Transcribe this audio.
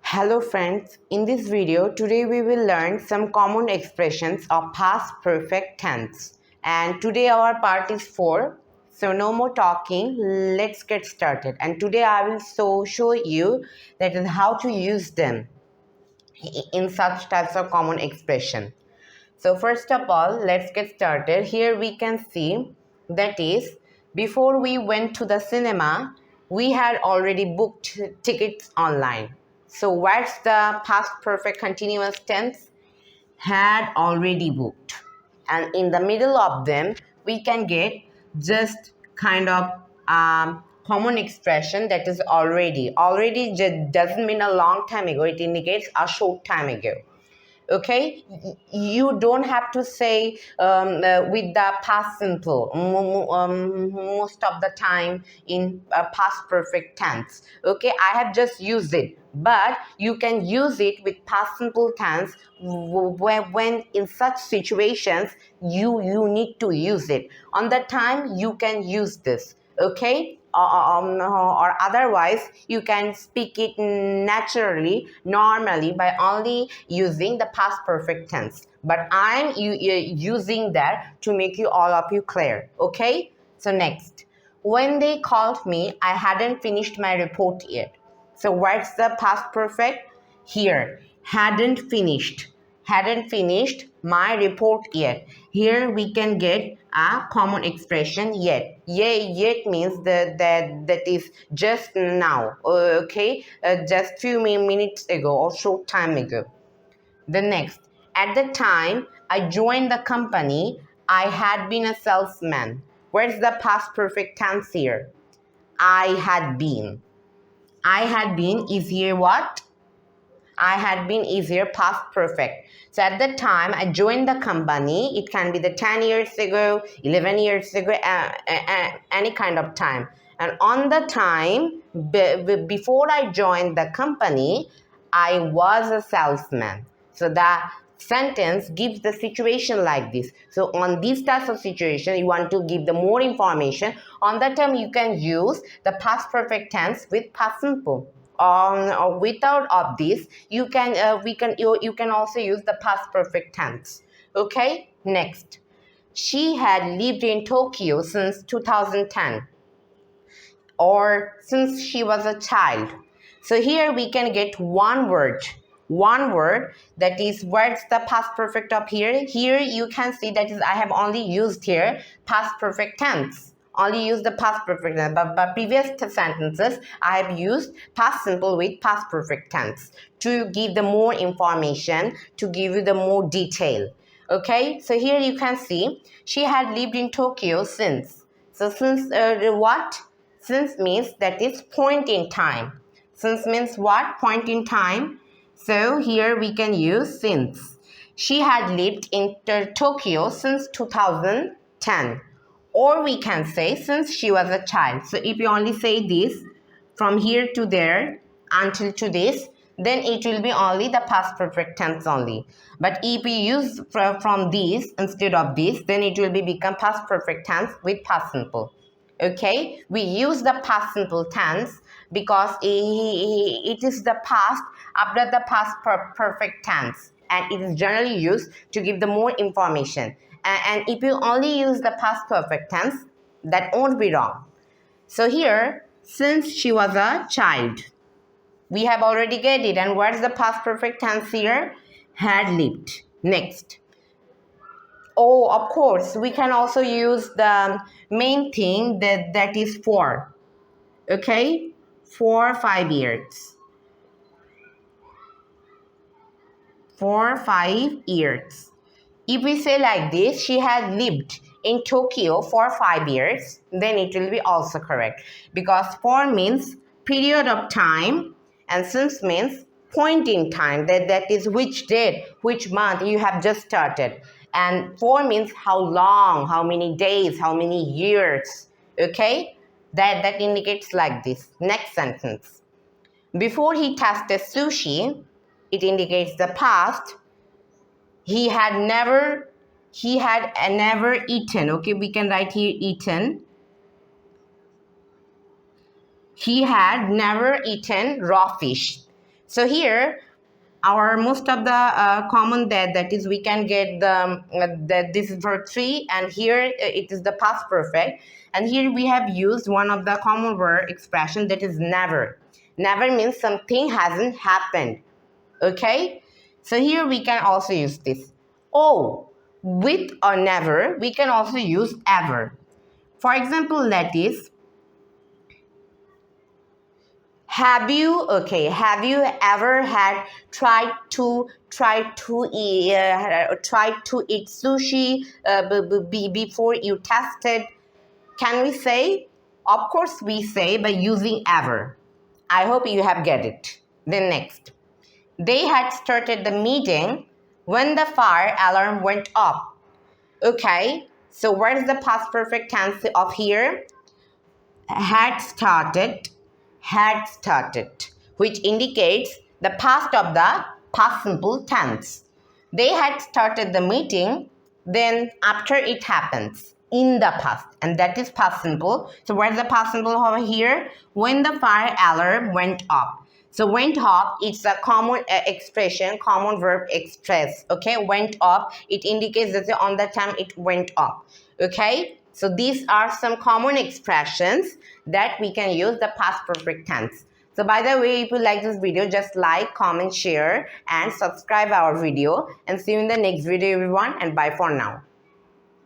Hello friends, in this video today we will learn some common expressions of past perfect tense, and today our part is 4. So no more talking, let's get started. And today I will show you that is how to use them in such types of common expression. So first of all, let's get started. Here we can see that is before we went to the cinema, we had already booked tickets online. So what's the past perfect continuous tense? Had already booked. And in the middle of them, we can get just kind of common expression that is already. Already doesn't mean a long time ago. It indicates a short time ago. Okay, you don't have to say with the past simple most of the time in past perfect tense. Okay, I have just used it, but you can use it with past simple tense when in such situations you need to use it. On that time you can use this. Okay, or otherwise you can speak it naturally, normally, by only using the past perfect tense. But I'm using that to make you all of you clear. Okay, so next, when they called me, I hadn't finished my report yet. So what's the past perfect here? Hadn't finished my report yet. Here we can get a common expression yet. Yet means that is just now. Okay, just few minutes ago or short time ago. The next, at the time I joined the company, I had been a salesman. Where's the past perfect tense here? I had been. I had been is here what? I had been easier past perfect. So at the time I joined the company, it can be the 10 years ago, 11 years ago, any kind of time. And on the time, before I joined the company, I was a salesman. So the sentence gives the situation like this. So on these types of situation, you want to give the more information. On that time, you can use the past perfect tense with past simple. Or without of this, you can you can also use the past perfect tense. Okay, next, she had lived in Tokyo since 2010, or since she was a child. So here we can get one word that is what's the past perfect of here you can see that is I have only used here past perfect tense, only use the past perfect tense, but previous sentences I have used past simple with past perfect tense to give the more information, to give you the more detail. Okay, so here you can see she had lived in Tokyo since. So since what? Since means that is point in time. Since means what? Point in time. So here we can use since. She had lived in Tokyo since 2010. Or we can say since she was a child. So if you only say this from here to there until to this, then it will be only the past perfect tense only. But if we use from this instead of this, then it will be become past perfect tense with past simple. Okay, we use the past simple tense because it is the past after the past perfect tense, and it is generally used to give the more information. And if you only use the past perfect tense, that won't be wrong. So here, since she was a child, we have already get it. And what's the past perfect tense here? Had lived. Next. Oh, of course, we can also use the main thing that is for. Okay? For 5 years. For 5 years. If we say like this, she had lived in Tokyo for 5 years, then it will be also correct. Because for means period of time and since means point in time, that is which date, which month you have just started. And for means how long, how many days, how many years. Okay, that indicates like this. Next sentence, before he tasted sushi, it indicates the past. He had never eaten. Okay, we can write here eaten. He had never eaten raw fish. So here, our most of the common that is we can get that this is verb 3, and here it is the past perfect, and here we have used one of the common verb expression, that is never. Never means something hasn't happened. Okay, so here we can also use this. Oh, with or never we can also use ever. For example, that is, have you ever had tried to eat sushi before you tested? Can we say? Of course we say by using ever. I hope you have get it. Then next, they had started the meeting when the fire alarm went off. Okay, so what is the past perfect tense of here? Had started, which indicates the past of the past simple tense. They had started the meeting, then after it happens in the past, and that is past simple. So where's the past simple over here? When the fire alarm went off. So went off, it's a common expression, common verb express. Okay, went off, it indicates that on the time it went off. Okay, so these are some common expressions that we can use the past perfect tense. So by the way, if you like this video, just like, comment, share, and subscribe our video. And see you in the next video, everyone, and bye for now.